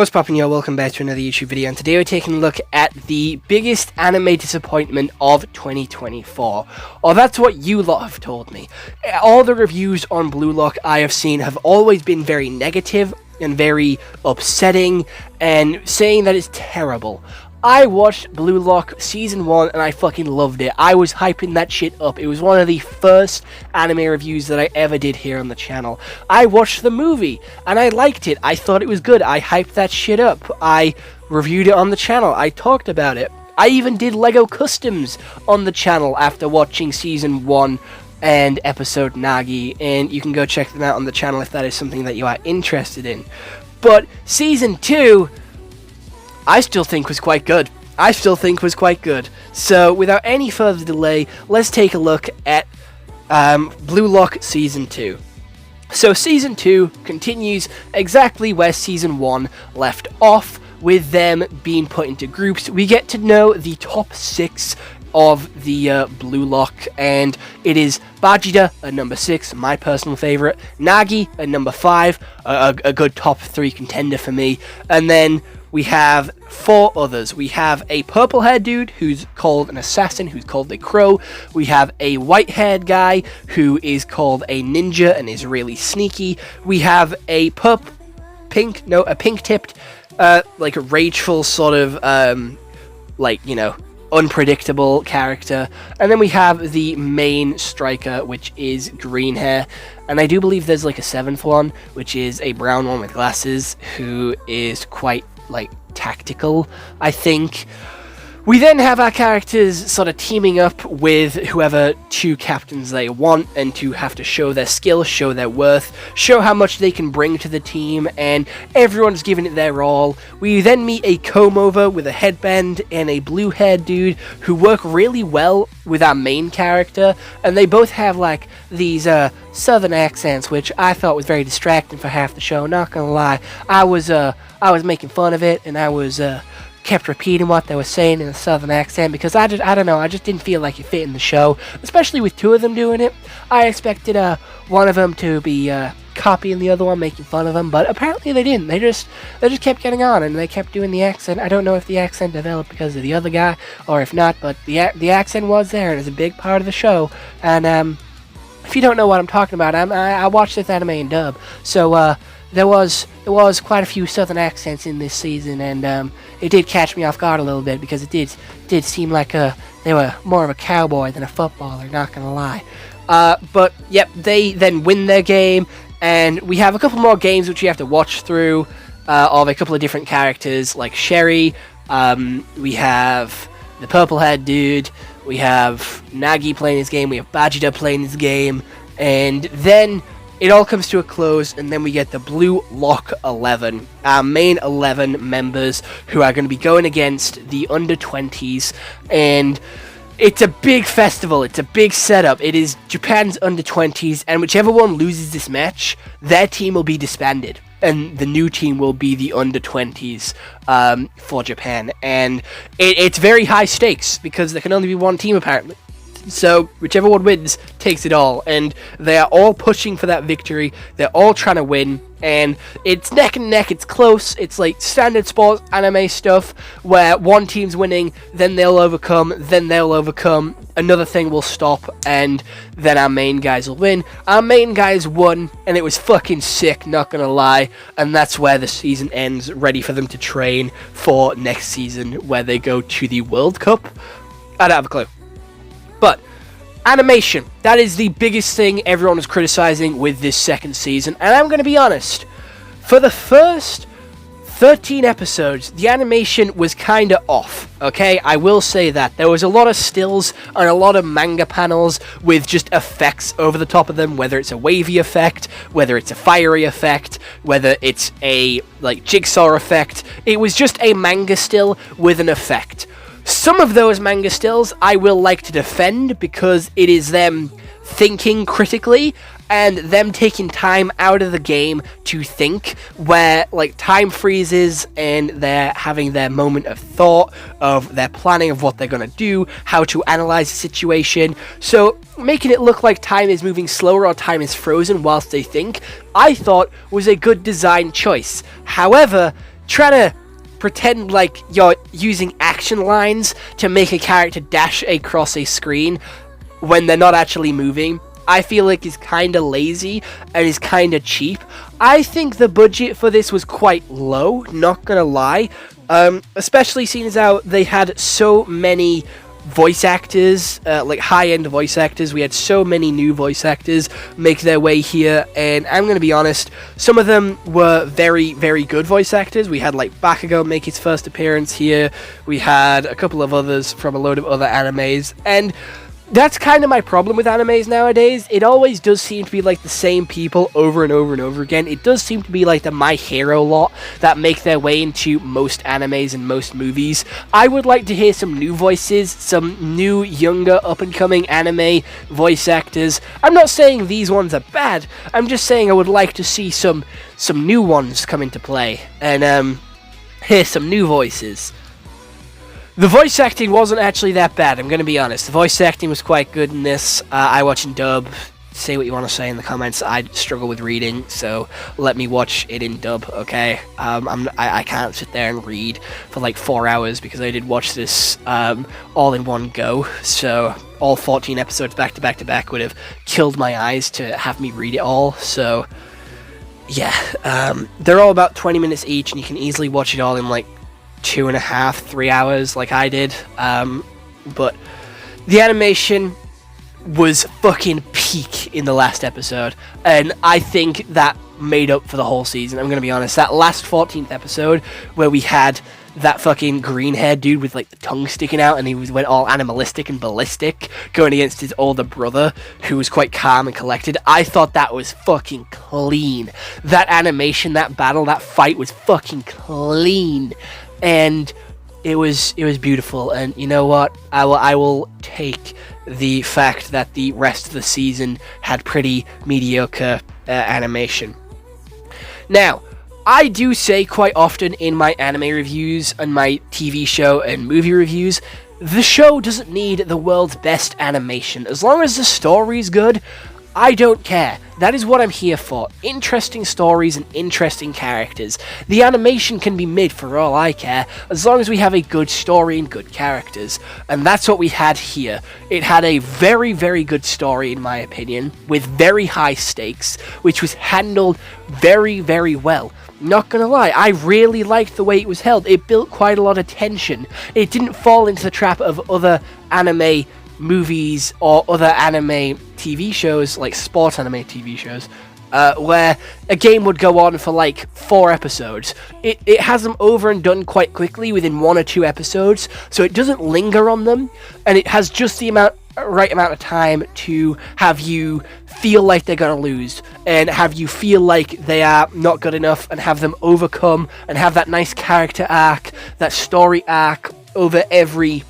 What's poppin', y'all? Welcome back to another YouTube video, and today we're taking a look at the biggest anime disappointment of 2024. Or that's what you lot have told me. All the reviews on Blue Lock I have seen have always been very negative and very upsetting, and saying that it's terrible. I watched Blue Lock Season 1 and I fucking loved it. I was hyping that shit up. It was one of the first anime reviews that I ever did here on the channel. I watched the movie and I liked it. I thought it was good. I hyped that shit up. I reviewed it on the channel. I talked about it. I even did Lego customs on the channel after watching Season 1 and episode Nagi, and you can go check them out on the channel if that is something that you are interested in. But Season 2... I still think was quite good. So without any further delay, let's take a look at Blue Lock Season 2. So Season 2 continues exactly where Season 1 left off, with them being put into groups. We get to know the top 6 of the Blue Lock, and it is Bajida at number 6, my personal favourite, Nagi at number 5, a good top 3 contender for me, and then we have 4 others. We have a purple-haired dude who's called an assassin, who's called the Crow. We have a white-haired guy who is called a ninja and is really sneaky. We have a pink-tipped, like a rageful sort of, unpredictable character. And then we have the main striker, which is green hair. And I do believe there's like a 7th one, which is a brown one with glasses, who is quite tactical, I think. We then have our characters sort of teaming up with whoever 2 captains they want, and to have to show their skill, show their worth, show how much they can bring to the team, and everyone's giving it their all. We then meet a comb-over with a headband and a blue-haired dude who work really well with our main character, and they both have these southern accents, which I thought was very distracting for half the show, not gonna lie. I was making fun of it, and I was kept repeating what they were saying in a southern accent, because I don't know, I just didn't feel like it fit in the show, especially with 2 of them doing it. I expected one of them to be copying the other one, making fun of them, but apparently they didn't. They just kept getting on, and they kept doing the accent. I don't know if the accent developed because of the other guy, or if not, but the accent was there, and it's a big part of the show. And if you don't know what I'm talking about, I watched this anime in dub, so there was quite a few southern accents in this season, and it did catch me off guard a little bit, because it did seem like they were more of a cowboy than a footballer, not gonna lie. But yep, they then win their game, and we have a couple more games which you have to watch through of a couple of different characters, like Sherry. We have the purple-haired dude. We have Nagi playing his game. We have Bajida playing his game, and then it all comes to a close, and then we get the Blue Lock 11, our main 11 members, who are going to be going against the under-20s, and it's a big festival, it's a big setup. It is Japan's under-20s, and whichever one loses this match, their team will be disbanded, and the new team will be the under-20s for Japan, and it's very high stakes, because there can only be one team, apparently. So whichever one wins takes it all, and they are all pushing for that victory. They're all trying to win, and it's neck and neck. It's close. It's like standard sports anime stuff, where one team's winning, then they'll overcome, another thing will stop, and then our main guys will win. Our main guys won, and it was fucking sick, not gonna lie, and that's where the season ends, ready for them to train for next season, where they go to the World Cup. I don't have a clue. But animation, that is the biggest thing everyone is criticizing with this second season, and I'm going to be honest, for the first 13 episodes, the animation was kind of off, okay? I will say that. There was a lot of stills and a lot of manga panels with just effects over the top of them, whether it's a wavy effect, whether it's a fiery effect, whether it's a, jigsaw effect. It was just a manga still with an effect. Some of those manga stills I will like to defend, because it is them thinking critically and them taking time out of the game to think, where time freezes and they're having their moment of thought, of their planning of what they're going to do, how to analyze the situation. So making it look like time is moving slower or time is frozen whilst they think, I thought was a good design choice. However, try to pretend like you're using action lines to make a character dash across a screen when they're not actually moving, I feel like is kind of lazy and is kind of cheap. I think the budget for this was quite low, not gonna lie, especially seeing as how they had so many voice actors, like high-end voice actors. We had so many new voice actors make their way here, and I'm going to be honest, some of them were very, very good voice actors. We had like Bakugo make his first appearance here. We had a couple of others from a load of other animes, and that's kind of my problem with animes nowadays. It always does seem to be like the same people over and over and over again. It does seem to be like the My Hero lot that make their way into most animes and most movies. I would like to hear some new voices, some new, younger, up-and-coming anime voice actors. I'm not saying these ones are bad. I'm just saying I would like to see some new ones come into play and hear some new voices. The voice acting wasn't actually that bad, I'm going to be honest. The voice acting was quite good in this. I watch in dub. Say what you want to say in the comments. I struggle with reading, so let me watch it in dub, okay? I can't sit there and read for like 4 hours because I did watch this all in one go. So all 14 episodes back to back to back would have killed my eyes to have me read it all. So yeah, they're all about 20 minutes each, and you can easily watch it all in like 2.5, 3 hours like I did, but the animation was fucking peak in the last episode, and I think that made up for the whole season. I'm gonna be honest, that last 14th episode where we had that fucking green haired dude with like the tongue sticking out and he went all animalistic and ballistic going against his older brother who was quite calm and collected, I thought that was fucking clean. That animation, that battle, that fight was fucking clean. And it was beautiful, and you know what? I will take the fact that the rest of the season had pretty mediocre animation. Now, I do say quite often in my anime reviews and my TV show and movie reviews, the show doesn't need the world's best animation. As long as the story's good, I don't care. That is what I'm here for. Interesting stories and interesting characters. The animation can be mid for all I care, as long as we have a good story and good characters. And that's what we had here. It had a very, very good story, in my opinion, with very high stakes, which was handled very, very well. Not gonna lie, I really liked the way it was held. It built quite a lot of tension. It didn't fall into the trap of other anime movies or other anime TV shows, like sports anime TV shows, where a game would go on for like 4 episodes. It has them over and done quite quickly within 1 or 2 episodes, so it doesn't linger on them, and it has just the right amount of time to have you feel like they're gonna lose and have you feel like they are not good enough, and have them overcome and have that nice character arc, that story arc over every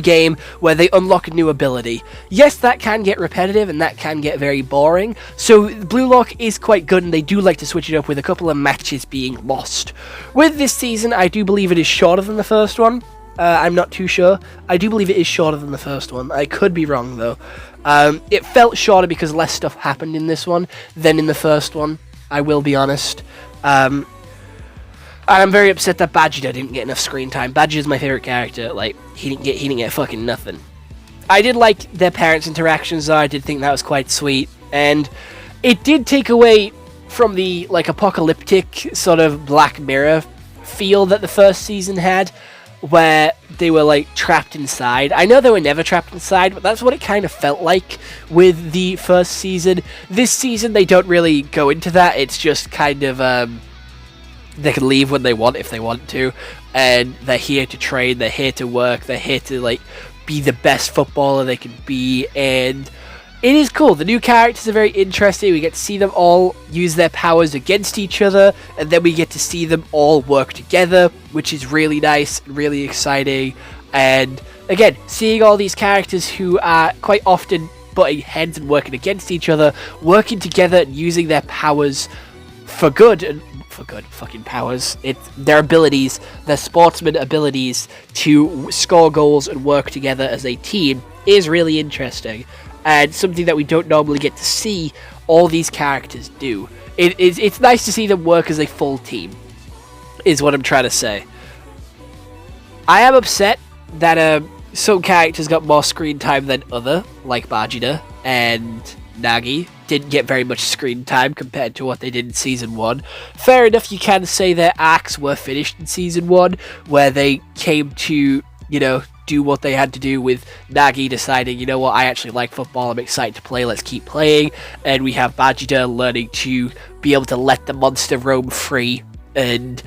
game where they unlock a new ability. Yes, that can get repetitive and that can get very boring, so Blue Lock is quite good, and they do like to switch it up with a couple of matches being lost. With this season, I do believe it is shorter than the first one. I'm not too sure. I do believe it is shorter than the first one. I could be wrong though. It felt shorter because less stuff happened in this one than in the first one, I will be honest. And I'm very upset that Vegeta didn't get enough screen time. Vegeta's my favorite character. Like, he didn't get fucking nothing. I did like their parents' interactions though. I did think that was quite sweet, and it did take away from the like apocalyptic sort of Black Mirror feel that the first season had, where they were like trapped inside. I know they were never trapped inside, but that's what it kind of felt like with the first season. This season they don't really go into that. It's just kind of they can leave when they want if they want to, and they're here to train, they're here to work, they're here to like be the best footballer they can be, and it is cool. The new characters are very interesting. We get to see them all use their powers against each other, and then we get to see them all work together, which is really nice and really exciting. And again, seeing all these characters who are quite often butting heads and working against each other, working together and using their powers for good, and for good fucking powers. It's their abilities, their sportsman abilities to score goals and work together as a team is really interesting, and something that we don't normally get to see all these characters do. It's nice to see them work as a full team. is what I'm trying to say. I am upset that some characters got more screen time than other, like Vegeta and Nagi didn't get very much screen time compared to what they did in Season 1. Fair enough, you can say their arcs were finished in Season 1, where they came to, do what they had to do with Nagi deciding, you know what, I actually like football, I'm excited to play, let's keep playing. And we have Vegeta learning to be able to let the monster roam free. And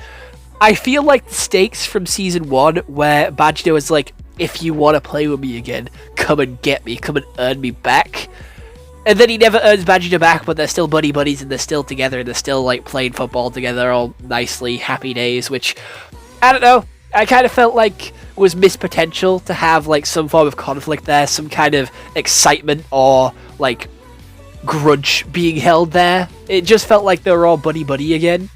I feel like the stakes from Season 1, where Vegeta was like, if you want to play with me again, come and get me, come and earn me back. And then he never earns Vegeta back, but they're still buddies and they're still together and they're still like playing football together, all nicely, happy days, which, I don't know, I kind of felt like was missed potential to have like some form of conflict there, some kind of excitement or like grudge being held there. It just felt like they were all buddy again.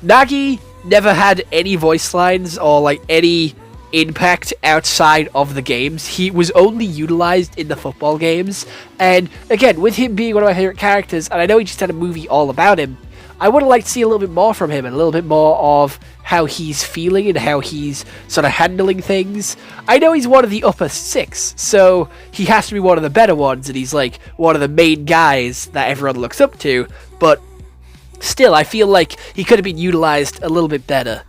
Nagi never had any voice lines or like any impact outside of the games. He was only utilized in the football games, and again, with him being one of my favorite characters, and I know he just had a movie all about him, I would have liked to see a little bit more from him and a little bit more of how he's feeling and how he's sort of handling things. I know he's one of the upper 6, so he has to be one of the better ones, and he's like one of the main guys that everyone looks up to, but still, I feel like he could have been utilized a little bit better.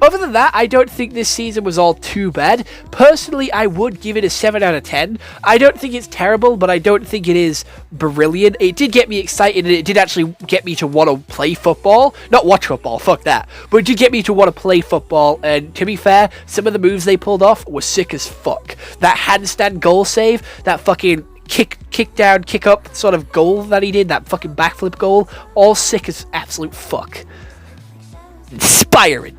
Other than that, I don't think this season was all too bad. Personally, I would give it a 7 out of 10. I don't think it's terrible, but I don't think it is brilliant. It did get me excited, and it did actually get me to want to play football. Not watch football, fuck that. But it did get me to want to play football, and to be fair, some of the moves they pulled off were sick as fuck. That handstand goal save, that fucking kick down, kick up sort of goal that he did, that fucking backflip goal, all sick as absolute fuck. Inspiring.